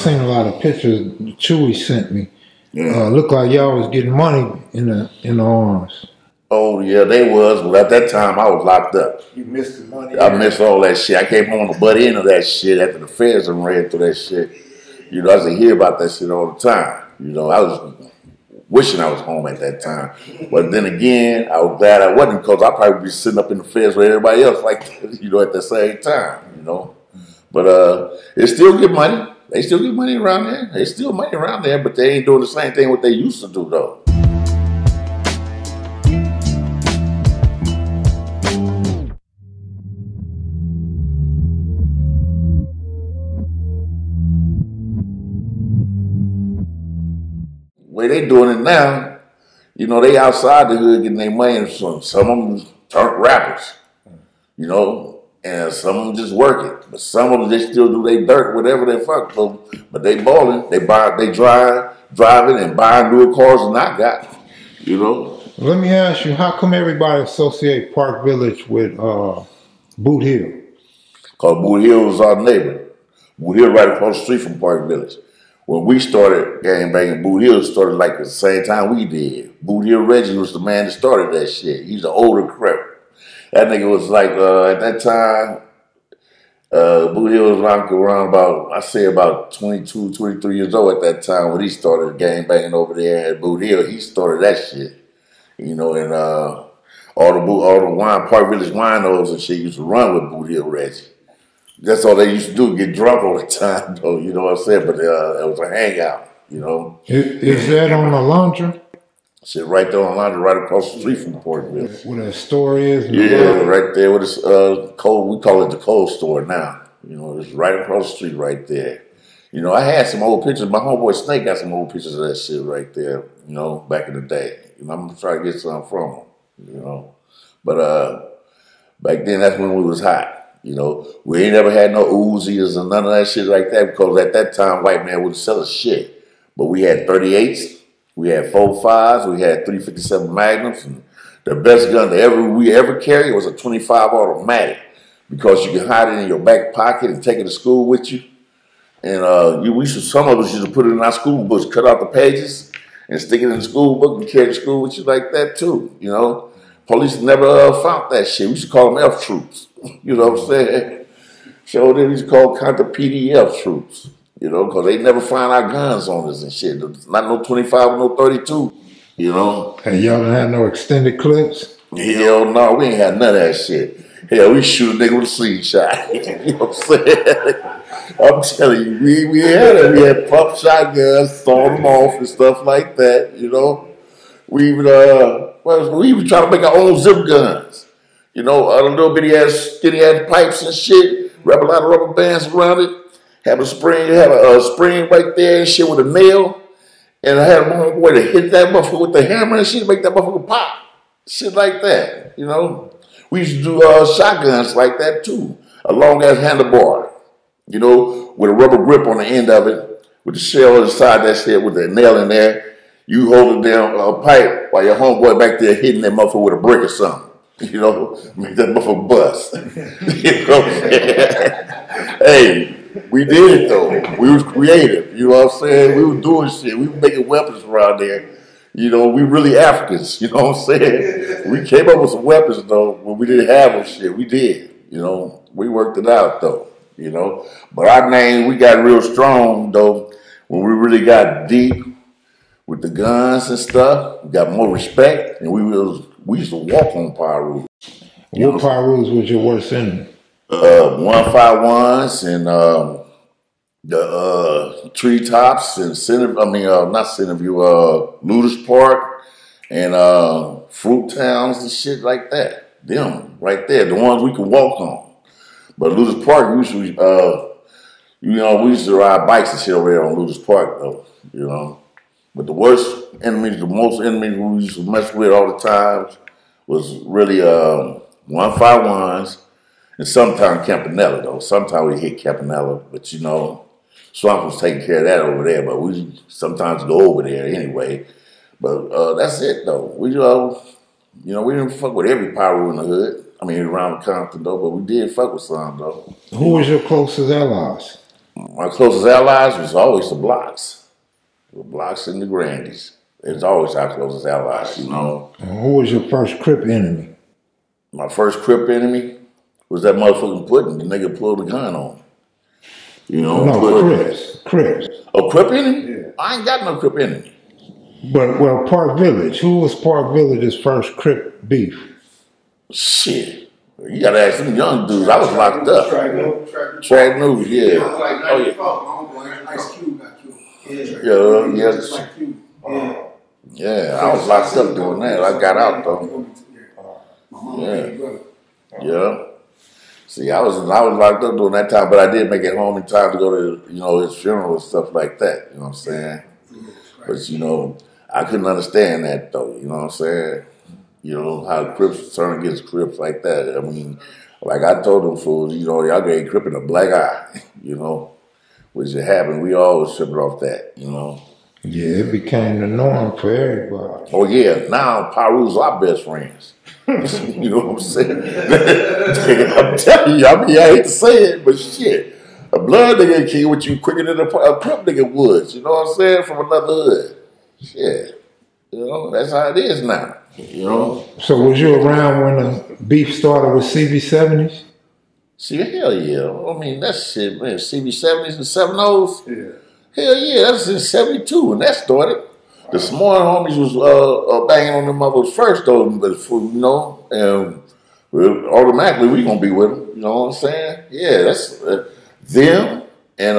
seen a lot of pictures Chewy sent me. Yeah. Looked like y'all was getting money in the arms. Oh yeah, they was. But at that time, I was locked up. You missed the money. I missed all that shit. I came home to butt into that shit after the feds and ran through that shit. You know, I used to hear about that shit all the time. You know, I was wishing I was home at that time. But then again, I was glad I wasn't, because I'd probably be sitting up in the feds with everybody else, like, you know, at the same time, you know. But they still get money. They still get money around there. They still money around there, but they ain't doing the same thing what they used to do, though. The way they doing it now, you know, they outside the hood getting their money, and some of them turned rappers, you know, and some of them just working. But some of them, they still do their dirt, whatever they fuck. But they balling, they driving and buying newer cars than I got, you know. Let me ask you, how come everybody associate Park Village with Boot Hill? Because Boot Hill was our neighbor. Boot Hill right across the street from Park Village. When we started gangbanging, Boot Hill started like the same time we did. Boot Hill Reggie was the man that started that shit. He's an older Crip. That nigga was like, at that time, Boot Hill was around about, I say about 22, 23 years old at that time when he started gangbanging over there at Boot Hill. He started that shit. You know, and all the wine, Park Village winos and shit used to run with Boot Hill Reggie. That's all they used to do, get drunk all the time, though, you know what I'm saying? But it was a hangout, you know. Is that on the laundry? Shit, right there on the laundry, right across the street from Portville. Where the store is? Yeah, right there with this cold, we call it the cold store now. You know, it's right across the street right there. You know, I had some old pictures. My homeboy Snake got some old pictures of that shit right there, you know, back in the day. You know, I'm going to try to get some from him, you know. But back then, that's when we was hot. You know, we ain't never had no Uzis and none of that shit like that, because at that time, white man wouldn't sell us shit. But we had 38s, we had 4.5s, we had 357 Magnums, and the best gun that we ever carried was a 25 automatic, because you can hide it in your back pocket and take it to school with you. And some of us used to put it in our school books, cut out the pages, and stick it in the school book and carry it to school with you like that too, you know. Police never found that shit. We used to call them F troops. You know what I'm saying? So they used to call Compton PDF troops. You know, because they never find our guns on us and shit. Not no 25 or no 32. You know. And y'all didn't have no extended clips? Hell no, we ain't had none of that shit. Hell, we shoot a nigga with a slingshot. You know what I'm saying? I'm telling you, we had it. We had pump shotguns, throwing them off and stuff like that. You know. We even trying to make our own zip guns. You know, a little bitty ass, skinny ass pipes and shit. Wrap a lot of rubber bands around it. Have a spring right there and shit with a nail. And I had a homeboy to hit that motherfucker with the hammer and shit, make that motherfucker pop. Shit like that, you know. We used to do shotguns like that too. A long ass handlebar, you know, with a rubber grip on the end of it, with the shell inside that shit with the nail in there. You hold it down a pipe while your homeboy back there hitting that motherfucker with a brick or something. You know, make that motherfucker bust. You know what I'm saying? Hey, we did it though. We was creative. You know what I'm saying? We was doing shit. We was making weapons around there. You know, we really Africans. You know what I'm saying? We came up with some weapons though when we didn't have them shit. We did. You know, we worked it out though. You know, but our name, we got real strong though when we really got deep with the guns and stuff. We got more respect, and we used to walk on power rules. What power rules was your worst enemy? 151s and the treetops and Ludus Park and Fruit Towns and shit like that. Them right there, the ones we could walk on. But Ludus Park usually, we used to ride bikes and shit over there on Ludus Park though, you know. But the worst enemies, the most enemies we used to mess with all the time was really 151s and sometimes Campanella though. Sometimes we hit Campanella, but you know, Swamp was taking care of that over there. But we sometimes go over there anyway. But that's it though. We we didn't fuck with every power in the hood. I mean around the Compton though, but we did fuck with some though. Who was your closest allies? My closest allies was always the blocks. The blocks and the grandies. It's always our closest allies, you know. Who was your first Crip enemy? My first Crip enemy was that motherfucking Puddin'. The nigga pulled a gun on me. You know? No, Crips. Crips. A Crip enemy? Yeah. I ain't got no Crip enemy. But, well, Park Village. Who was Park Village's first Crip beef? Shit. You gotta ask them young dudes. I was locked up. Tragniew, yeah. Oh, yeah. Ice Cube got killed. Yeah. Yeah, I was locked up doing that. I got out though. Yeah. See, I was locked up during that time, but I did make it home in time to go to, you know, his funeral and stuff like that. You know what I'm saying? But you know, I couldn't understand that though. You know what I'm saying? You know how Crips turn against Crips like that. I mean, like I told them fools, you know, y'all gave Crip a black eye. You know, which it happened. We all was tripping off that. You know. Yeah, it became the norm for everybody. Oh yeah, now Paru's our best friends. You know what I'm saying? I'm telling you, I mean, I hate to say it, but shit, a blood nigga can kill with you quicker than a Crip nigga would. You know what I'm saying? From another hood. Shit. You know, that's how it is now. You know? So was you around when the beef started with CV70s? See, hell yeah. I mean, that shit, man. CV70s and 70s? Yeah. Hell yeah, that's in 72 when that started. The small homies was banging on them motherfuckers first though, but you know, and automatically we gonna be with them. You know what I'm saying? Yeah, that's them and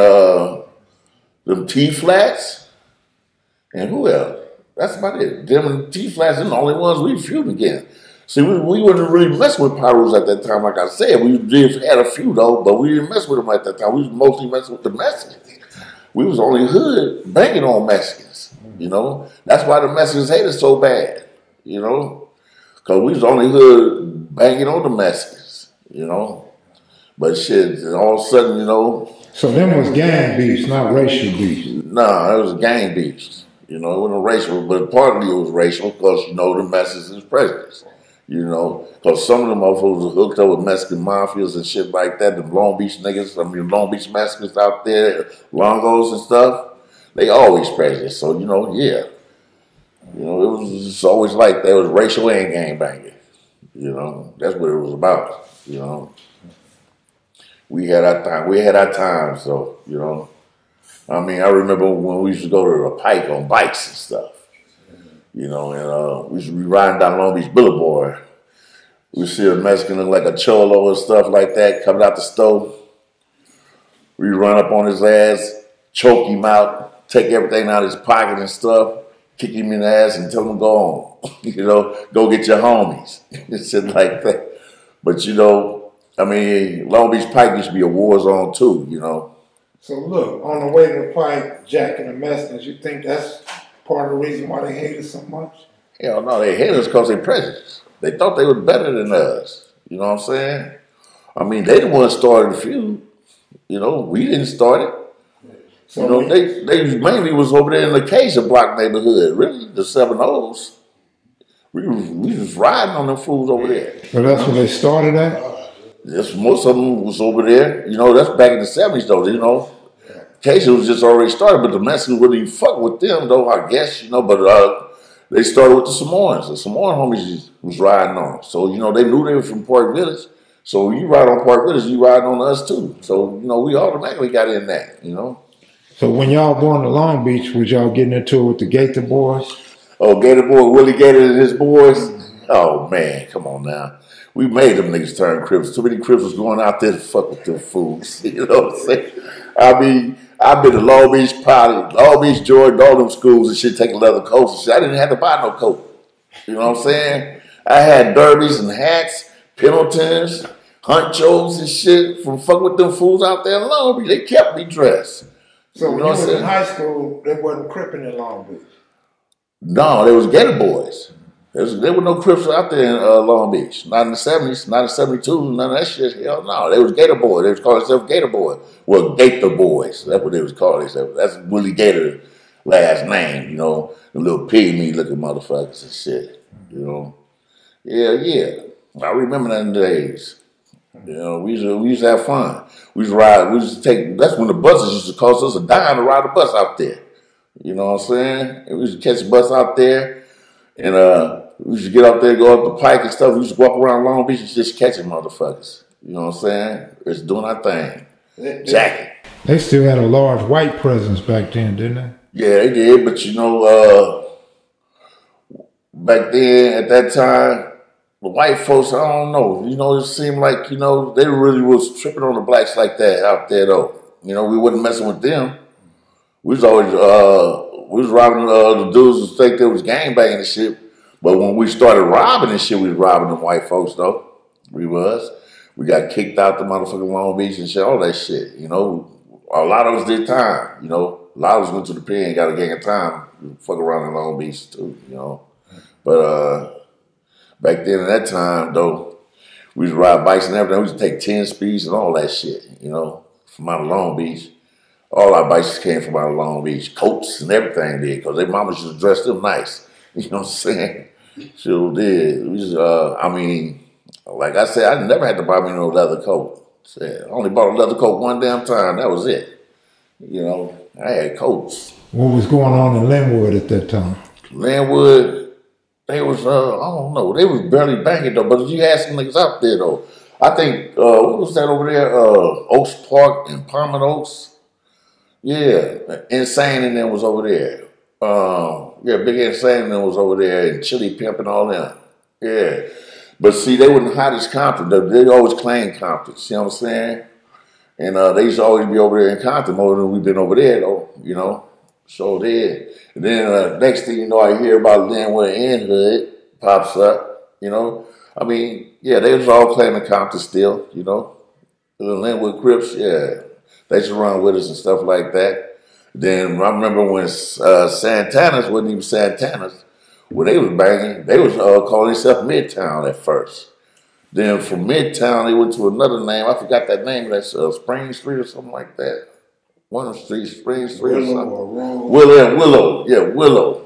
them T-Flats and who else? That's about it. Them and T-Flats are the only ones we feud against. See, we wasn't really messing with Pyrus at that time, like I said. We did had a few though, but we didn't mess with them at that time. We was mostly messing with the Mexicans. We was only hood banging on Mexicans, you know. That's why the Mexicans hate us so bad, you know, because we was only hood banging on the Mexicans, you know. But shit, and all of a sudden, you know. So them was gang beefs, not racial beefs. Nah, it was gang beefs. You know, it wasn't racial, but partly it was racial because, you know, the Mexicans prejudice. You know, because some of them motherfuckers were hooked up with Mexican mafias and shit like that. The Long Beach niggas, I mean, Long Beach Mexicans out there, Longos and stuff, they always prejudiced. So, you know, yeah. You know, it was just always like that. It was racial and gang banging. You know, that's what it was about, you know. We had our time. We had our times, so, you know. I mean, I remember when we used to go to the Pike on bikes and stuff. You know, and we used to be riding down Long Beach Boulevard. We see a Mexican look like a cholo and stuff like that coming out the stove. We run up on his ass, choke him out, take everything out of his pocket and stuff, kick him in the ass and tell him to go on. You know, go get your homies. Shit like that. But, you know, I mean, Long Beach Pike used to be a war zone too, you know. So look, on the way to the Pike, Jack and the Mexicans, you think that's part of the reason why they hate us so much? Hell no, they hate us because they prejudiced. They thought they were better than us. You know what I'm saying? I mean, they the ones started the feud. You know, we didn't start it. So you know, they mainly was over there in the Acacia Block neighborhood. Really, the 7-0s. We was riding on them fools over there. So that's where they started at? Yes, most of them was over there. You know, that's back in the 70s though, you know. Acacia was just already started, but the Mexicans wouldn't even fuck with them though, I guess, you know, but they started with the Samoans. The Samoan homies was riding on them. So, you know, they knew they were from Park Village. So when you ride on Park Village, you ride on us too. So, you know, we automatically got in that, you know. So when y'all going to Long Beach, was y'all getting into it with the Gator Boys? Oh, Gator Boy, Willie Gator and his boys? Oh, man, come on now. We made them niggas turn Crips. Too many Crips was going out there to fuck with them fools. You know what I'm saying? I mean, I've been to Long Beach, Poly, Long Beach, Jordan, all them schools and shit, taking leather coats and shit. I didn't have to buy no coat. You know what I'm saying? I had derbies and hats, Pendletons, honchos and shit from fucking with them fools out there in Long Beach. They kept me dressed. So when you was in high school, they wasn't Cripping in Long Beach? No, there was Gator Boys. There were no Crips out there in Long Beach. Not in the 70s, not in 72, none of that shit. Hell no. They was Gator Boys. They was calling themselves Gator Boys. Well, Gator Boys. That's what they was calling themselves. That's Willie Gator's last name, you know. The little pygmy looking motherfuckers and shit, you know. Yeah. I remember them days. You know, we used to have fun. We used to ride. We used to take. That's when the buses used to cost us a dime to ride the bus out there. You know what I'm saying? And we used to catch the bus out there, and we used to get out there, go up the Pike and stuff. We used to walk around Long Beach and just catching motherfuckers. You know what I'm saying? Just doing our thing. Jacking. They still had a large white presence back then, didn't they? Yeah, they did. But you know, back then at that time, the white folks, I don't know. You know, it seemed like, you know, they really was tripping on the blacks like that out there, though. You know, we wasn't messing with them. We was always, we was robbing the dudes who think they was gangbanging and shit. But when we started robbing and shit, we was robbing them white folks, though. We was. We got kicked out the motherfucking Long Beach and shit, all that shit. You know, a lot of us did time, you know. A lot of us went to the pen and got a gang of time. Fuck around in Long Beach, too, you know. But, back then, at that time, though, we used to ride bikes and everything. We used to take 10 speeds and all that shit, you know, from out of Long Beach. All our bikes came from out of Long Beach. Coats and everything did, because their mamas used to dress them nice. You know what I'm saying? Sure did. We just, I mean, like I said, I never had to buy me no leather coat. I only bought a leather coat one damn time. That was it. You know, I had coats. What was going on in Linwood at that time? Linwood, they was, I don't know, they was barely banging though, but you had some niggas out there though. I think, what was that over there? Oaks Park and Palmer Oaks. Yeah, Insane and them was over there. Yeah, Big Insane and them was over there, and Chili Pimp and all them. Yeah. But see, they wasn't hot as Compton. They always claimed Compton, see what I'm saying? And they used to always be over there in Compton more than we've been over there though, you know? So did. And then next thing you know, I hear about Linwood and Hood pops up, you know? I mean, yeah, they was all claiming Compton still, you know? The Linwood Crips, yeah. They used to run with us and stuff like that. Then I remember when Santana's wasn't even Santana's, when they was banging, they was calling themselves Midtown at first. Then from Midtown, they went to another name. I forgot that name. That's Spring Street or something like that. One of the streets, Spring Street or something. Willow. Yeah,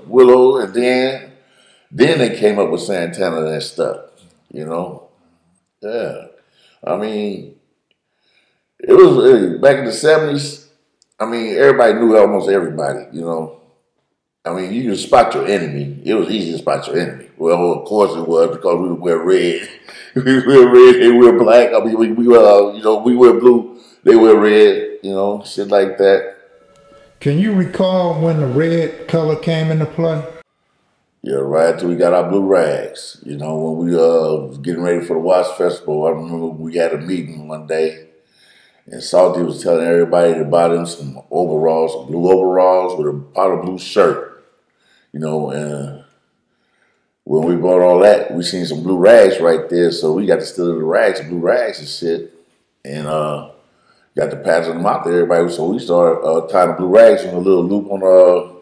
Willow. And then they came up with Santana and stuff, you know? Yeah. I mean, it was back in the 70s. I mean, everybody knew almost everybody, you know. I mean, you could spot your enemy. It was easy to spot your enemy. Well, of course it was, because we wear red. We wear red, they wear black. I mean, we wear, you know, we wear blue, they wear red, you know, shit like that. Can you recall when the red color came into play? Yeah, right till we got our blue rags. You know, when we was getting ready for the Watch Festival, I remember we had a meeting one day, and Salty was telling everybody to buy them some overalls, some blue overalls with a powder blue shirt. You know, and when we bought all that, we seen some blue rags right there, so we got to steal the rags, blue rags and shit, and got to pass them out to everybody. So we started tying the blue rags on a little loop on the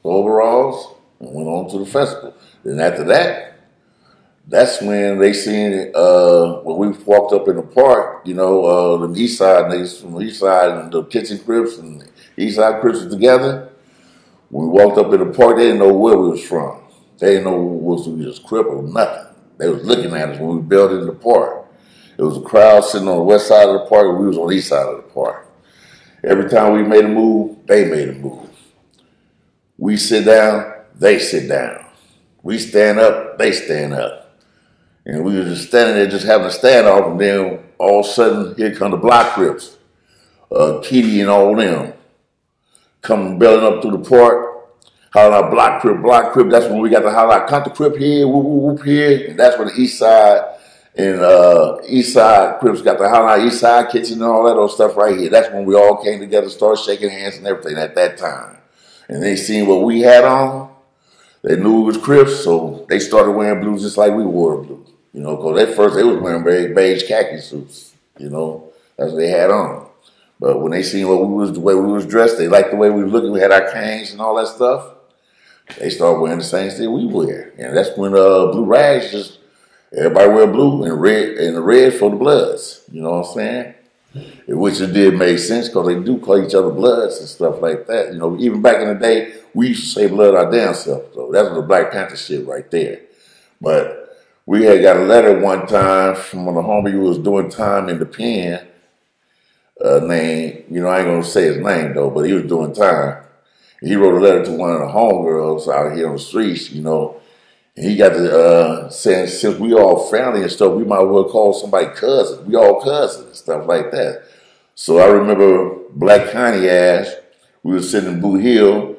overalls and went on to the festival. Then after that, that's when they seen it, when we walked up in the park, you know, the east side niggas from the east side and the Kitchen Crips and the east side Crips together. When we walked up in the park, they didn't know where we was from. They didn't know we was Crip or nothing. They was looking at us when we built in the park. There was a crowd sitting on the west side of the park, and we was on the east side of the park. Every time we made a move, they made a move. We sit down, they sit down. We stand up, they stand up. And we were just standing there just having a standoff, and then all of a sudden, here come the Block Crips. Kitty and all them coming belling up through the park, hollering out Block Crip. That's when we got to holler out Compton Crip here, whoop, whoop, whoop here. And that's when the east side and east side Crips got to holler out East Side Kitchen and all that old stuff right here. That's when we all came together, started shaking hands and everything at that time. And they seen what we had on. They knew it was Crips, so they started wearing blue just like we wore blue. You know, because at first they was wearing beige khaki suits. You know, that's what they had on. But when they seen the way we was dressed, they liked the way we was looking. We had our canes and all that stuff. They started wearing the same thing we wear, and that's when blue rags just everybody wear blue and the red for the Bloods. You know what I'm saying? Which it did make sense because they do call each other Bloods and stuff like that. You know, even back in the day, we used to say Blood our damn self. So that was the Black Panther shit right there. But we had got a letter one time from one of the homies who was doing time in the pen. Name, you know, I ain't gonna say his name though, but he was doing time. He wrote a letter to one of the homegirls out here on the streets, you know. And he got to saying, since we all family and stuff, we might well call somebody cousin. We all cousins and stuff like that. So I remember Black Connie ass, we were sitting in Boot Hill.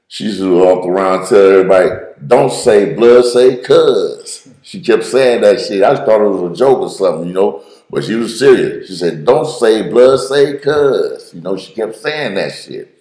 She used to walk around and tell everybody, don't say blood, say cuz. She kept saying that shit. I just thought it was a joke or something, you know. But she was serious. She said, don't say blood, say cuz. You know, she kept saying that shit.